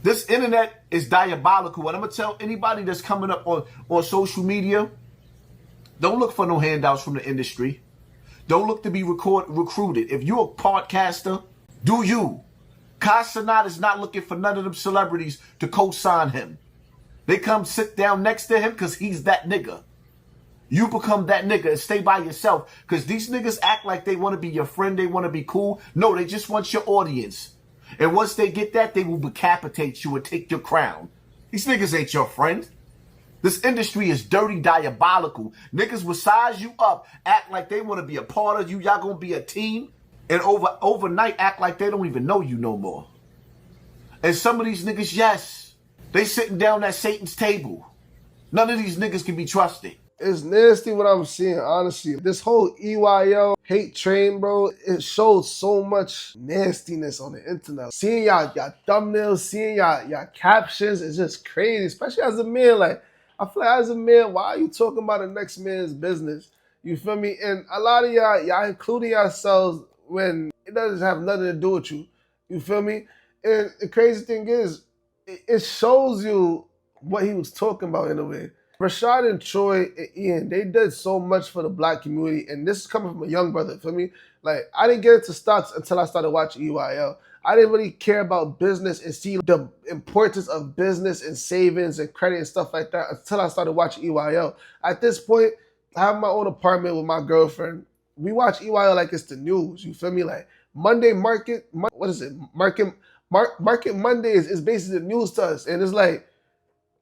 This internet is diabolical. And I'm going to tell anybody that's coming up on social media, don't look for no handouts from the industry. Don't look to be recruited. If you're a podcaster, do you. Hassan is not looking for none of them celebrities to co-sign him. They come sit down next to him because he's that nigga. You become that nigga and stay by yourself, because these niggas act like they want to be your friend, they want to be cool. No, they just want your audience. And once they get that, they will decapitate you and take your crown. These niggas ain't your friend. This industry is dirty, diabolical. Niggas will size you up, act like they want to be a part of you. Y'all gonna be a team. And overnight act like they don't even know you no more. And some of these niggas, yes, they sitting down at Satan's table. None of these niggas can be trusted. It's nasty what I'm seeing, honestly. This whole EYL hate train, bro, it shows so much nastiness on the internet. Seeing y'all thumbnails, seeing y'all captions, it's just crazy, especially as a man. Like, I feel like as a man, why are you talking about the next man's business? You feel me? And a lot of y'all including yourselves when it doesn't have nothing to do with you. You feel me? And the crazy thing is, it shows you what he was talking about in a way. Rashad and Troy and Ian, they did so much for the black community, and this is coming from a young brother, feel me? Like, I didn't get into stocks until I started watching EYL. I didn't really care about business and see the importance of business and savings and credit and stuff like that until I started watching EYL. At this point, I have my own apartment with my girlfriend. We watch EYL like it's the news, you feel me? Like, Monday market, what is it? Market Mondays is basically the news to us, and it's like,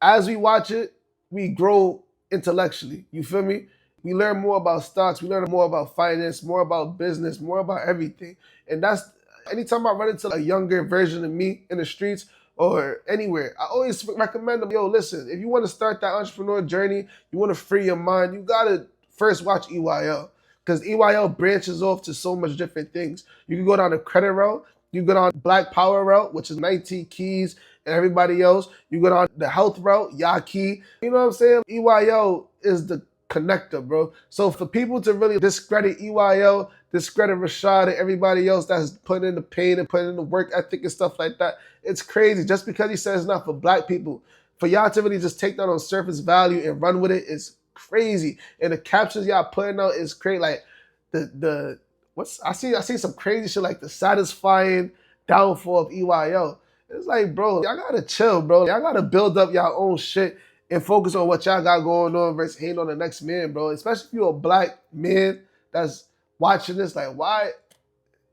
as we watch it, we grow intellectually. You feel me? We learn more about stocks. We learn more about finance, more about business, more about everything. And that's, anytime I run into a younger version of me in the streets or anywhere, I always recommend them, yo, listen, if you want to start that entrepreneur journey, you want to free your mind, you got to first watch EYL. Because EYL branches off to so much different things. You can go down the credit route. You go down Black Power route, which is 19 Keys and everybody else. You go down the health route, Yaki. You know what I'm saying? EYL is the connector, bro. So for people to really discredit EYL, discredit Rashad and everybody else that's putting in the pain and putting in the work ethic and stuff like that, it's crazy. Just because he says it's not for black people, for y'all to really just take that on surface value and run with it is crazy. And the captions y'all putting out is crazy. Like I see some crazy shit like the satisfying downfall of EYL. It's like, bro, y'all gotta chill, bro. Y'all gotta build up y'all own shit and focus on what y'all got going on versus hating on the next man, bro. Especially if you're a black man that's watching this, like, why?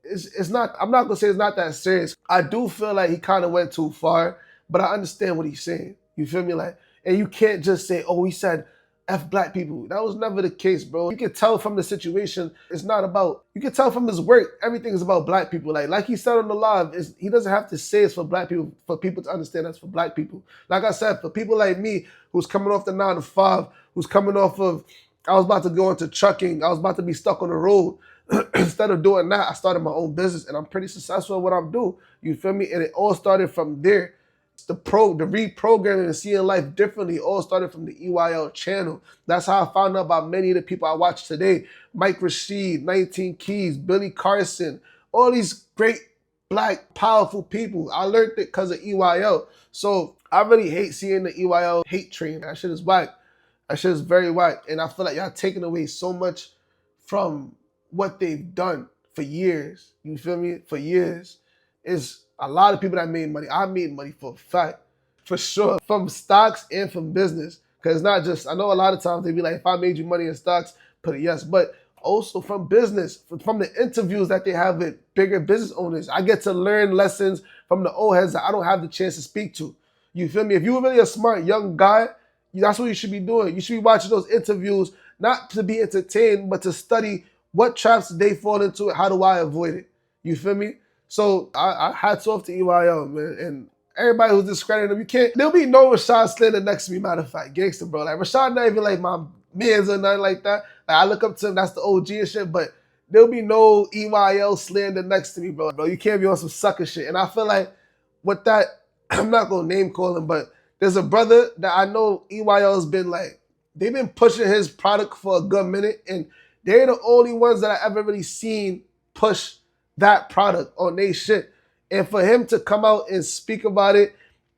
It's not, I'm not gonna say it's not that serious. I do feel like he kind of went too far, but I understand what he's saying. You feel me? Like, and you can't just say, oh, he said F black people. That was never the case, bro. You can tell from the situation, it's not about, you can tell from his work, everything is about black people. Like he said on the live, he doesn't have to say it's for black people, for people to understand that's for black people. Like I said, for people like me, who's coming off the 9 to 5, who's coming off of, I was about to go into trucking, I was about to be stuck on the road. Instead of doing that, I started my own business, and I'm pretty successful at what I'm doing. You feel me? And it all started from there. The reprogramming and seeing life differently all started from the EYL channel. That's how I found out about many of the people I watch today. Mike Rashid, 19 Keys, Billy Carson, all these great black, powerful people. I learned it because of EYL. So I really hate seeing the EYL hate train. That shit is whack. That shit is very whack. And I feel like y'all taking away so much from what they've done for years. You feel me? For years. It's a lot of people that made money. I made money for a fact, for sure, from stocks and from business. Because it's not just, I know a lot of times they be like, if I made you money in stocks, put a yes. But also from business, from the interviews that they have with bigger business owners. I get to learn lessons from the old heads that I don't have the chance to speak to. You feel me? If you're really a smart young guy, that's what you should be doing. You should be watching those interviews, not to be entertained, but to study what traps they fall into and how do I avoid it. You feel me? So I hats off to EYL, man. And everybody who's discrediting them, you can't, there'll be no Rashad slander next to me, matter of fact, gangster, bro. Like, Rashad not even like my mans or nothing like that. Like, I look up to him, that's the OG and shit, but there'll be no EYL slander next to me, bro. You can't be on some sucker shit. And I feel like with that, I'm not gonna name call him, but there's a brother that I know EYL has been like, they've been pushing his product for a good minute, and they're the only ones that I ever really seen push that product on they shit. And for him to come out and speak about it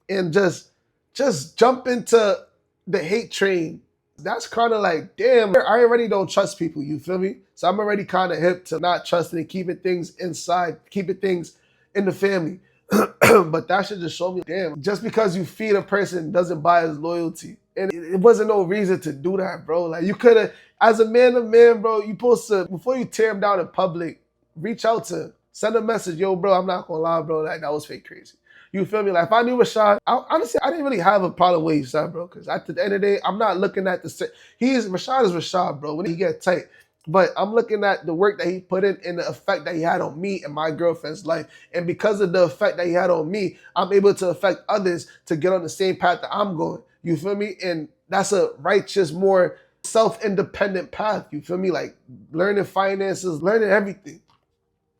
and just jump into the hate train. That's kind of like, damn, I already don't trust people, you feel me? So I'm already kind of hip to not trusting and keeping things inside, keeping things in the family. But that should just show me, damn, just because you feed a person doesn't buy his loyalty. And it wasn't no reason to do that, bro. Like, you could have, as a man to man, bro, you supposed to, before you tear him down in public, reach out to him. Send a message, yo, bro, I'm not gonna lie, bro, like, that was fake crazy. You feel me? Like, if I knew Rashad, honestly, I didn't really have a problem with what he said, bro. Because at the end of the day, I'm not looking at the... Rashad is Rashad, bro, when he get tight. But I'm looking at the work that he put in and the effect that he had on me and my girlfriend's life. And because of the effect that he had on me, I'm able to affect others to get on the same path that I'm going. You feel me? And that's a righteous, more self-independent path. You feel me? Like, learning finances, learning everything.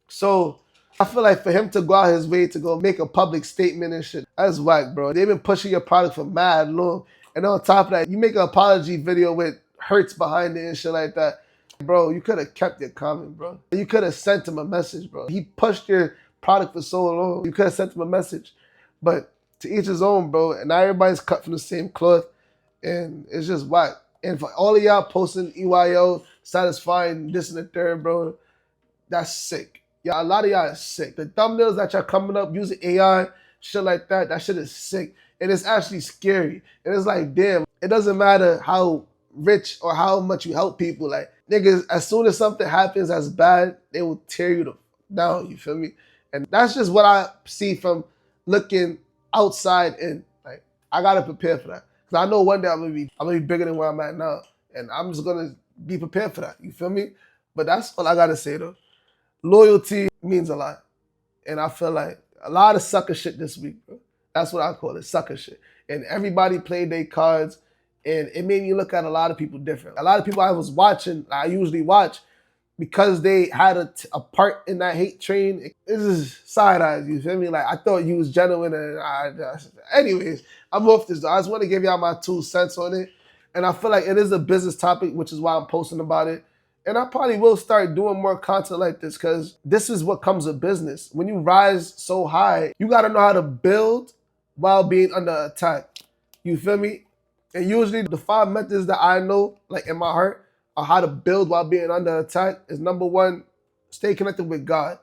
So I feel like for him to go out his way to go make a public statement and shit, that's whack, bro. They've been pushing your product for mad long. And on top of that, you make an apology video with hurts behind it and shit like that. Bro, you could have kept it coming, bro. You could have sent him a message, bro. He pushed your product for so long. You could have sent him a message. But to each his own, bro. And now everybody's cut from the same cloth. And it's just whack. And for all of y'all posting EYL, satisfying this and the third, bro, that's sick. Yeah, a lot of y'all is sick. The thumbnails that y'all coming up using AI, shit like that, that shit is sick. And it's actually scary. And it's like, damn, it doesn't matter how rich or how much you help people. Like, niggas, as soon as something happens that's bad, they will tear you down, you feel me? And that's just what I see from looking outside in. Like, I gotta prepare for that. Because I know one day I'm gonna be bigger than where I'm at now. And I'm just gonna be prepared for that, you feel me? But that's all I gotta say though. Loyalty means a lot. And I feel like a lot of sucker shit this week, bro. That's what I call it, sucker shit. And everybody played their cards, and it made me look at a lot of people different. A lot of people I was watching, I usually watch, because they had a part in that hate train. This is side eyes, you feel me? Like, I thought you was genuine, and anyways, I'm off this. I just want to give y'all my 2 cents on it. And I feel like it is a business topic, which is why I'm posting about it. And I probably will start doing more content like this, because this is what comes with business. When you rise so high, you got to know how to build while being under attack. You feel me? And usually the 5 methods that I know, like in my heart, are how to build while being under attack is: number 1, stay connected with God.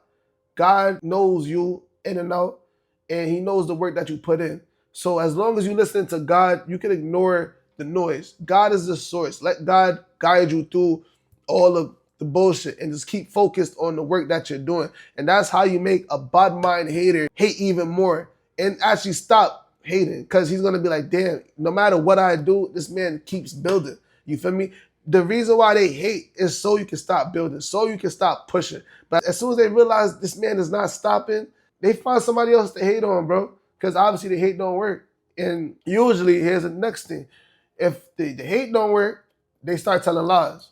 God knows you in and out, and he knows the work that you put in. So as long as you listen to God, you can ignore the noise. God is the source. Let God guide you through all of the bullshit and just keep focused on the work that you're doing. And that's how you make a bad mind hater hate even more and actually stop hating, because he's going to be like, damn, no matter what I do, this man keeps building. You feel me? The reason why they hate is so you can stop building, so you can stop pushing. But as soon as they realize this man is not stopping, they find somebody else to hate on, bro, because obviously the hate don't work. And usually, here's the next thing. If the hate don't work, they start telling lies.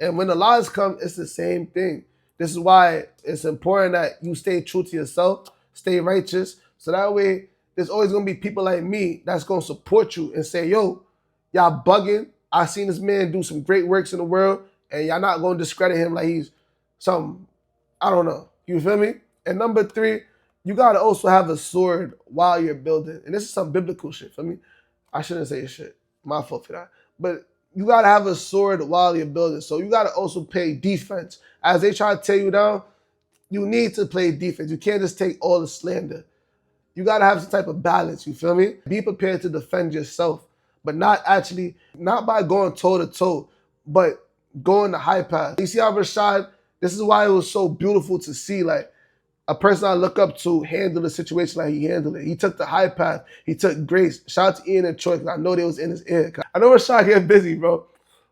And when the lies come, it's the same thing. This is why it's important that you stay true to yourself, stay righteous. So that way, there's always going to be people like me that's going to support you and say, yo, y'all bugging. I seen this man do some great works in the world, and y'all not going to discredit him like he's some, I don't know. You feel me? And number 3, you got to also have a sword while you're building. And this is some biblical shit for me. I shouldn't say shit. My fault for that. But you got to have a sword while you're building. So you got to also play defense. As they try to tear you down, you need to play defense. You can't just take all the slander. You got to have some type of balance, you feel me? Be prepared to defend yourself, but not by going toe-to-toe, but going the high path. You see how Rashad, this is why it was so beautiful to see, like, a person I look up to handle the situation like he handled it. He took the high path. He took grace. Shout out to Ian and Troy, because I know they was in his ear. I know Rashad get busy, bro,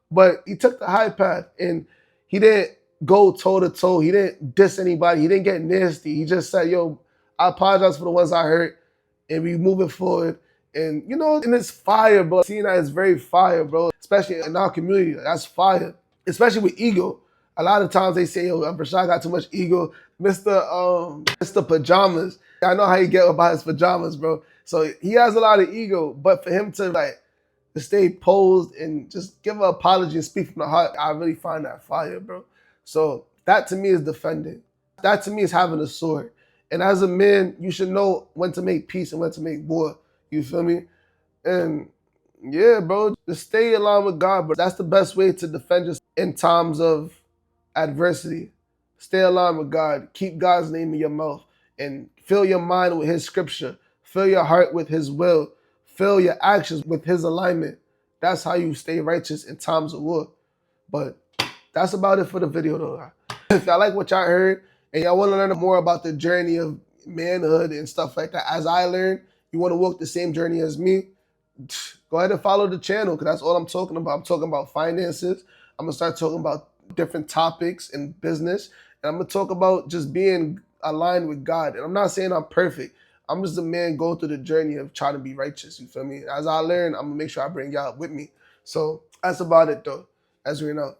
but he took the high path, and he didn't go toe-to-toe. He didn't diss anybody. He didn't get nasty. He just said, yo, I apologize for the ones I hurt, and we moving forward. And, you know, and it's fire, bro. Seeing that is very fire, bro, especially in our community. That's fire, especially with ego. A lot of times they say, yo, Rashad got too much ego. Mr. Pajamas. I know how you get about his pajamas, bro. So he has a lot of ego, but for him to stay posed and just give an apology and speak from the heart, I really find that fire, bro. So that to me is defending. That to me is having a sword. And as a man, you should know when to make peace and when to make war. You feel me? And yeah, bro, just stay aligned with God, bro. That's the best way to defend yourself in times of adversity. Stay aligned with God. Keep God's name in your mouth and fill your mind with his scripture. Fill your heart with his will. Fill your actions with his alignment. That's how you stay righteous in times of war. But that's about it for the video, though. If y'all like what y'all heard and y'all want to learn more about the journey of manhood and stuff like that, as I learned, you want to walk the same journey as me, go ahead and follow the channel, because that's all I'm talking about. I'm talking about finances. I'm going to start talking about different topics in business. And I'm going to talk about just being aligned with God. And I'm not saying I'm perfect. I'm just a man going through the journey of trying to be righteous. You feel me? As I learn, I'm going to make sure I bring y'all with me. So that's about it, though. As we know.